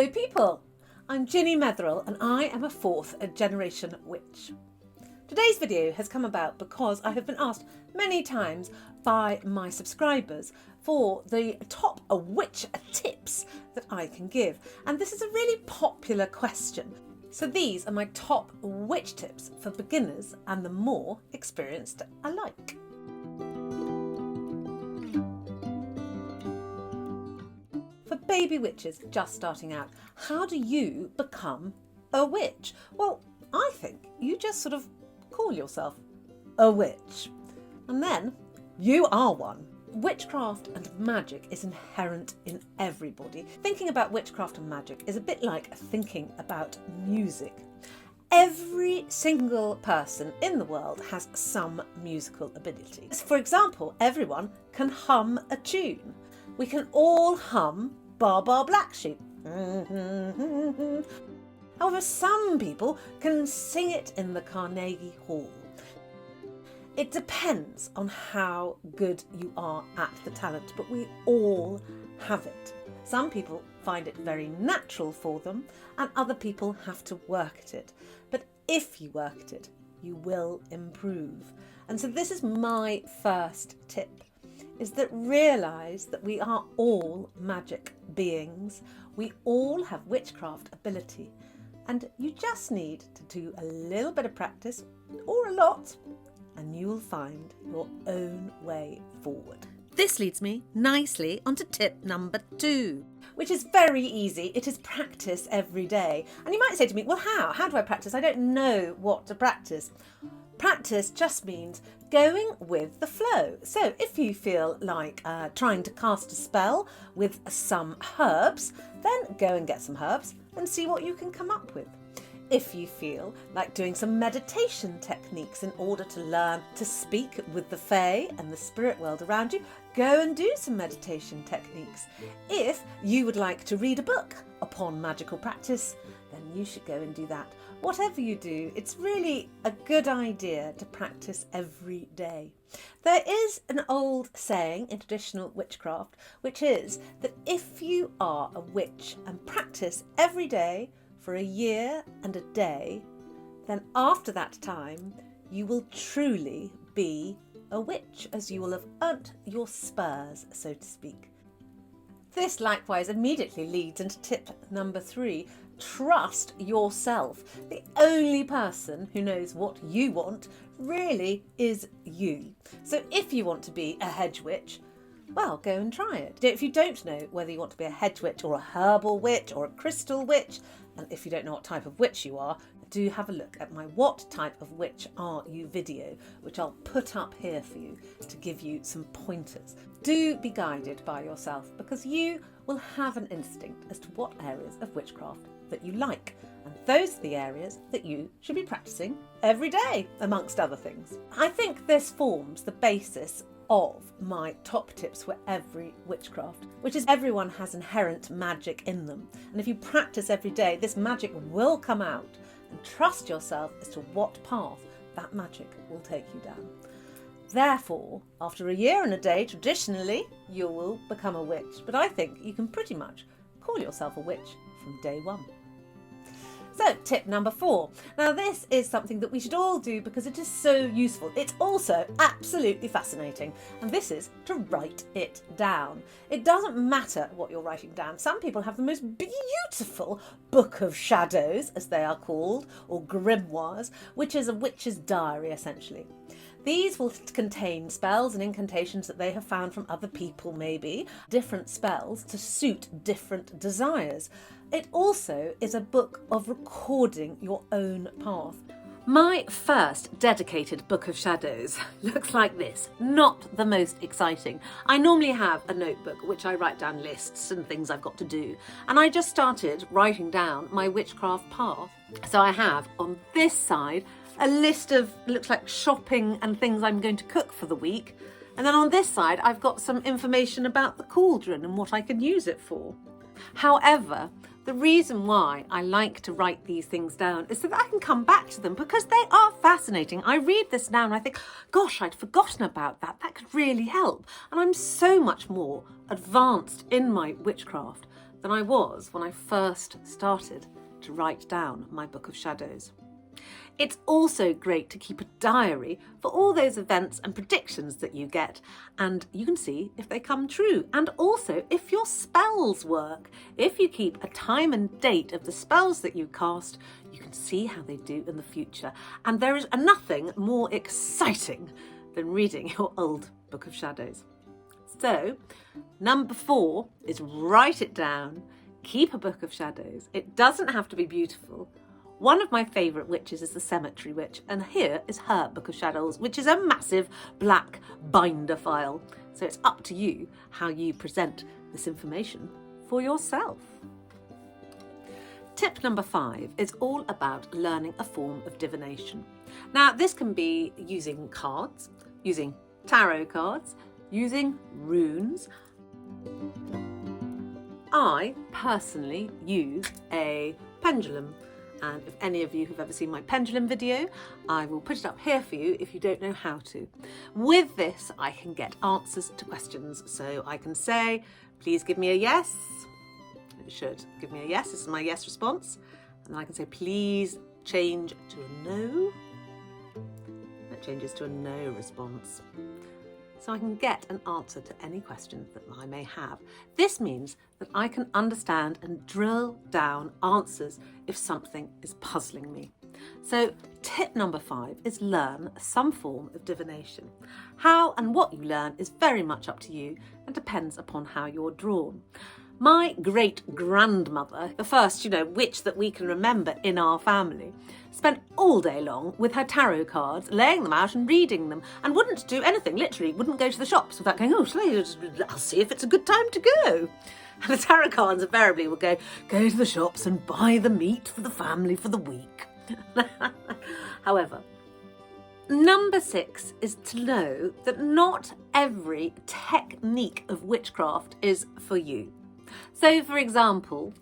Hello people, I'm Ginnymetheral and I am a fourth generation witch. Today's video has come about because I have been asked many times by my subscribers for the top witch tips that I can give, and this is a really popular question. So these are my top witch tips for beginners and the more experienced alike. For baby witches just starting out, how do you become a witch? Well, I think you just sort of call yourself a witch, and then you are one. Witchcraft and magic is inherent in everybody. Thinking about witchcraft and magic is a bit like thinking about music. Every single person in the world has some musical ability. For example, everyone can hum a tune. We can all hum Bar Bar Black Sheep. However, some people can sing it in the Carnegie Hall. It depends on how good you are at the talent, but we all have it. Some people find it very natural for them, and other people have to work at it. But if you work at it, you will improve. And so this is my first tip, is that realise that we are all magic beings. We all have witchcraft ability, and you just need to do a little bit of practice, or a lot, and you will find your own way forward. This leads me nicely onto tip number 2, which is very easy. It is practice every day. And you might say to me, well, how? How do I practice? I don't know what to practice. Practice just means going with the flow. So if you feel like trying to cast a spell with some herbs, then go and get some herbs and see what you can come up with. If you feel like doing some meditation techniques in order to learn to speak with the Fae and the spirit world around you, go and do some meditation techniques. If you would like to read a book upon magical practice, then you should go and do that. Whatever you do, it's really a good idea to practice every day. There is an old saying in traditional witchcraft, which is that if you are a witch and practice every day for a year and a day, then after that time you will truly be a witch, as you will have earnt your spurs, so to speak. This likewise immediately leads into tip number 3. Trust yourself. The only person who knows what you want really is you. So if you want to be a hedge witch, well, go and try it. If you don't know whether you want to be a hedge witch or a herbal witch or a crystal witch, and if you don't know what type of witch you are, do have a look at my What Type of Witch Are You video, which I'll put up here for you to give you some pointers. Do be guided by yourself, because you will have an instinct as to what areas of witchcraft that you like, and those are the areas that you should be practicing every day, amongst other things. I think this forms the basis of my top tips for every witchcraft, which is everyone has inherent magic in them, and if you practice every day, this magic will come out, and trust yourself as to what path that magic will take you down. Therefore, after a year and a day, traditionally, you will become a witch, but I think you can pretty much call yourself a witch from day one. So, tip number 4. Now, this is something that we should all do because it is so useful. It's also absolutely fascinating, and this is to write it down. It doesn't matter what you're writing down. Some people have the most beautiful book of shadows, as they are called, or grimoires, which is a witch's diary, essentially. These will contain spells and incantations that they have found from other people, maybe, different spells to suit different desires. It also is a book of recording your own path. My first dedicated book of shadows looks like this. Not the most exciting. I normally have a notebook which I write down lists and things I've got to do, and I just started writing down my witchcraft path. So I have on this side a list of, looks like shopping and things I'm going to cook for the week, and then on this side I've got some information about the cauldron and what I can use it for. However, the reason why I like to write these things down is so that I can come back to them, because they are fascinating. I read this now and I think, gosh, I'd forgotten about that. That could really help. And I'm so much more advanced in my witchcraft than I was when I first started to write down my Book of Shadows. It's also great to keep a diary for all those events and predictions that you get, and you can see if they come true, and also if your spells work. If you keep a time and date of the spells that you cast, you can see how they do in the future. And there is nothing more exciting than reading your old Book of Shadows. So, number 4 is write it down, keep a Book of Shadows. It doesn't have to be beautiful. One of my favourite witches is the Cemetery Witch, and here is her Book of Shadows, which is a massive black binder file. So it's up to you how you present this information for yourself. Tip number 5 is all about learning a form of divination. Now, this can be using cards, using tarot cards, using runes. I personally use a pendulum. And if any of you have ever seen my pendulum video, I will put it up here for you if you don't know how to. With this, I can get answers to questions. So I can say, please give me a yes. It should give me a yes. This is my yes response. And then I can say, please change to a no. That changes to a no response. So I can get an answer to any question that I may have. This means that I can understand and drill down answers if something is puzzling me. So tip number 5 is learn some form of divination. How and what you learn is very much up to you and depends upon how you're drawn. My great-grandmother, the first, witch that we can remember in our family, spent all day long with her tarot cards, laying them out and reading them, and wouldn't do anything, literally wouldn't go to the shops without going, I'll see if it's a good time to go. And the tarot cards invariably would go to the shops and buy the meat for the family for the week. However, number 6 is to know that not every technique of witchcraft is for you. So, for example,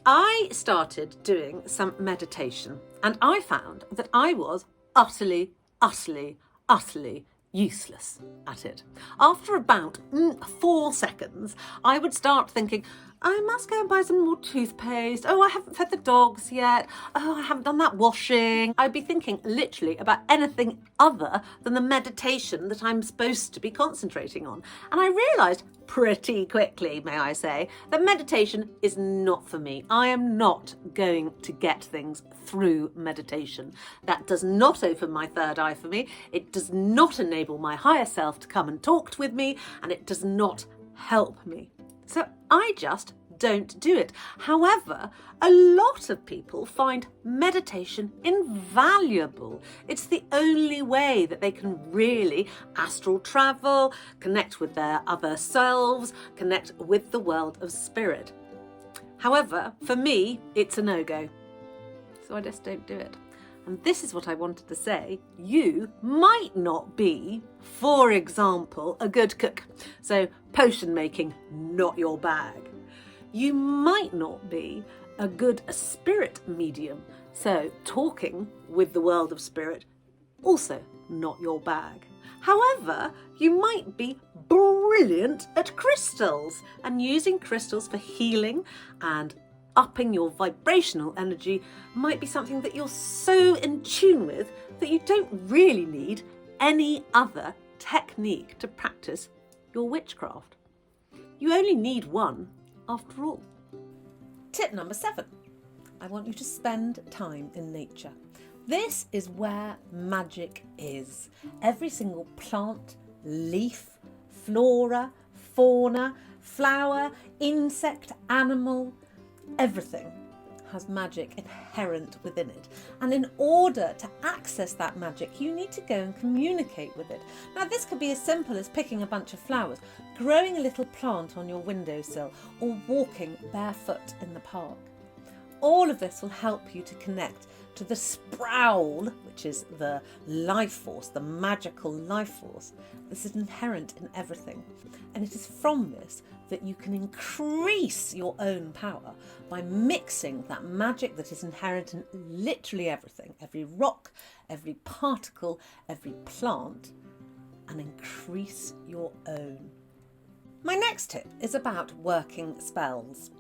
I started doing some meditation and I found that I was utterly useless at it. After about 4 seconds, I would start thinking, I must go and buy some more toothpaste. Oh, I haven't fed the dogs yet. Oh, I haven't done that washing. I'd be thinking literally about anything other than the meditation that I'm supposed to be concentrating on. And I realised pretty quickly, may I say, that meditation is not for me. I am not going to get things through meditation. That does not open my third eye for me. It does not enable my higher self to come and talk with me, and it does not help me. So I just don't do it. However, a lot of people find meditation invaluable. It's the only way that they can really astral travel, connect with their other selves, connect with the world of spirit. However, for me, it's a no-go. So I just don't do it. And this is what I wanted to say. You might not be, for example, a good cook. So potion making, not your bag. You might not be a good spirit medium. So talking with the world of spirit, also not your bag. However, you might be brilliant at crystals, and using crystals for healing and upping your vibrational energy might be something that you're so in tune with that you don't really need any other technique to practice your witchcraft. You only need one after all. Tip number 7. I want you to spend time in nature. This is where magic is. Every single plant, leaf, flora, fauna, flower, insect, animal, everything has magic inherent within it. And in order to access that magic, you need to go and communicate with it. Now, this could be as simple as picking a bunch of flowers, growing a little plant on your windowsill, or walking barefoot in the park. All of this will help you to connect to the sproul, which is the life force, the magical life force. This is inherent in everything. And it is from this that you can increase your own power by mixing that magic that is inherent in literally everything, every rock, every particle, every plant, and increase your own. My next tip is about working spells.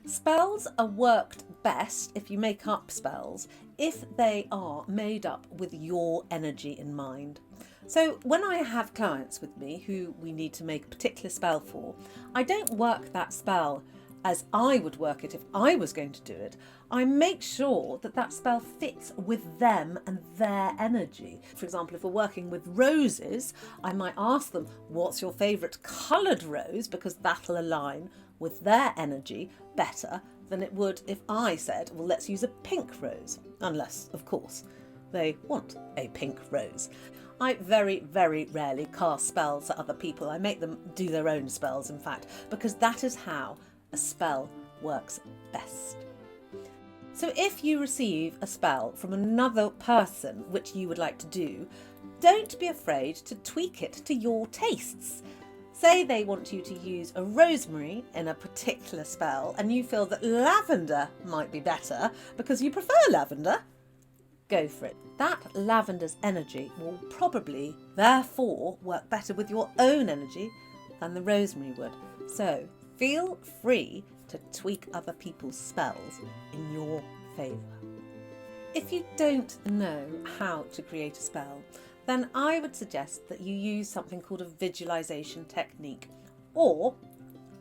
Spells are worked best, if you make up spells, if they are made up with your energy in mind. So when I have clients with me who we need to make a particular spell for, I don't work that spell as I would work it if I was going to do it. I make sure that that spell fits with them and their energy. For example, if we're working with roses, I might ask them, what's your favourite coloured rose? Because that'll align with their energy better than it would if I said, well, let's use a pink rose. Unless, of course, they want a pink rose. I very, very rarely cast spells at other people. I make them do their own spells, in fact, because that is how a spell works best. So if you receive a spell from another person which you would like to do, don't be afraid to tweak it to your tastes. Say they want you to use a rosemary in a particular spell and you feel that lavender might be better because you prefer lavender. Go for it. That lavender's energy will probably, therefore, work better with your own energy than the rosemary would. So feel free to tweak other people's spells in your favour. If you don't know how to create a spell, then I would suggest that you use something called a visualization technique, or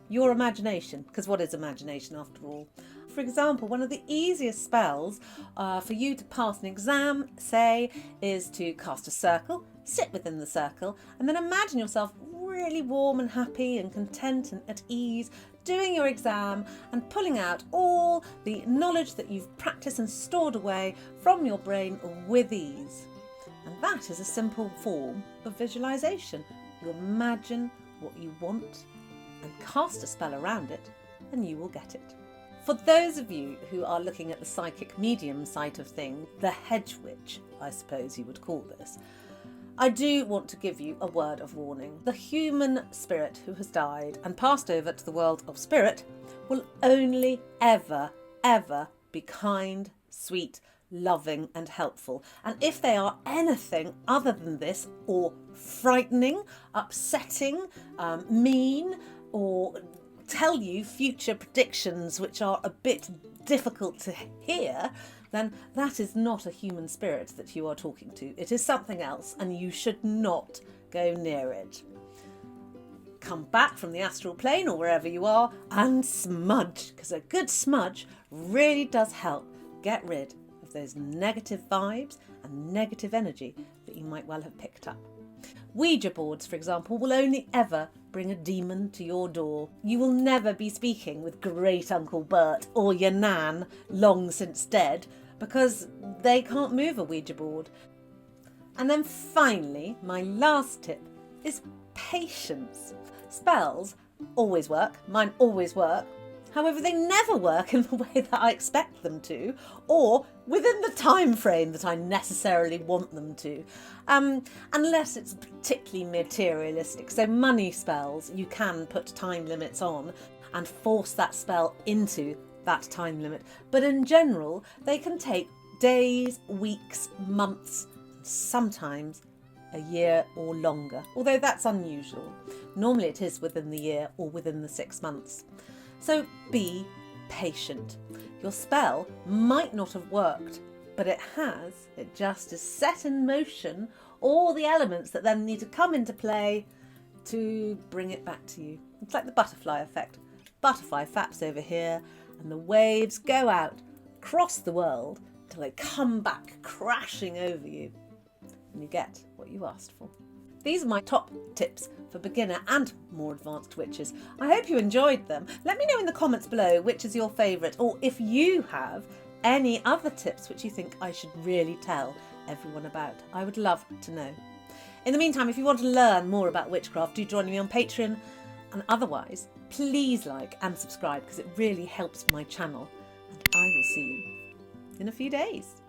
your imagination, because what is imagination after all? For example, one of the easiest spells for you to pass an exam, say, is to cast a circle, sit within the circle, and then imagine yourself really warm and happy and content and at ease, doing your exam and pulling out all the knowledge that you've practiced and stored away from your brain with ease. And that is a simple form of visualization. You imagine what you want and cast a spell around it, and you will get it. For those of you who are looking at the psychic medium side of things, the hedge witch, I suppose you would call this, I do want to give you a word of warning. The human spirit who has died and passed over to the world of spirit will only ever be kind, sweet, loving and helpful. And if they are anything other than this, or frightening, upsetting, mean, or tell you future predictions which are a bit difficult to hear, then that is not a human spirit that you are talking to. It is something else, and you should not go near it. Come back from the astral plane or wherever you are and smudge, because a good smudge really does help get rid of those negative vibes and negative energy that you might well have picked up. Ouija boards, for example, will only ever bring a demon to your door. You will never be speaking with Great Uncle Bert or your nan, long since dead, because they can't move a Ouija board. And then finally, my last tip is patience. Spells always work. Mine always work. However, they never work in the way that I expect them to, or within the time frame that I necessarily want them to, unless it's particularly materialistic. So money spells, you can put time limits on and force that spell into that time limit. But in general, they can take days, weeks, months, sometimes a year or longer, although that's unusual. Normally it is within the year or within the 6 months. So be patient. Your spell might not have worked, but it has. It just is set in motion all the elements that then need to come into play to bring it back to you. It's like the butterfly effect. Butterfly flaps over here and the waves go out across the world until they come back crashing over you and you get what you asked for. These are my top tips for beginner and more advanced witches. I hope you enjoyed them. Let me know in the comments below which is your favourite, or if you have any other tips which you think I should really tell everyone about. I would love to know. In the meantime, if you want to learn more about witchcraft, do join me on Patreon, and otherwise please like and subscribe because it really helps my channel, and I will see you in a few days.